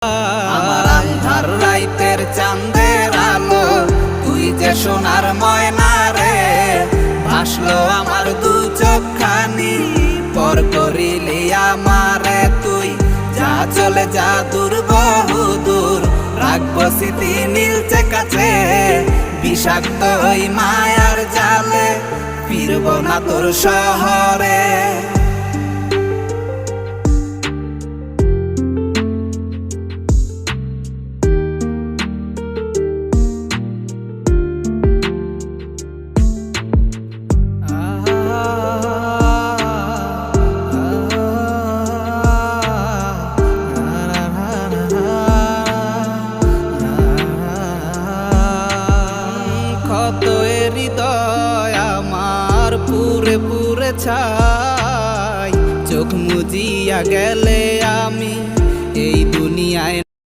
আমার আন্ধার রাইতের চাঁদের আলো, তুই যে সোনার ময়না রে। ভাসলো আমার দু চোখখানি, পর করিলি আমারে তুই। যা চলে যা দূর বহু দূর, রাখবো স্মৃতি নীলচে কাছে। বিষাক্ত ওই মায়ার জালে, ফিরবো না তোর শহরে। ক্ষত হৃদয় আমার পুরে পুরে ছাই, চোখ মুজিয়া গেলে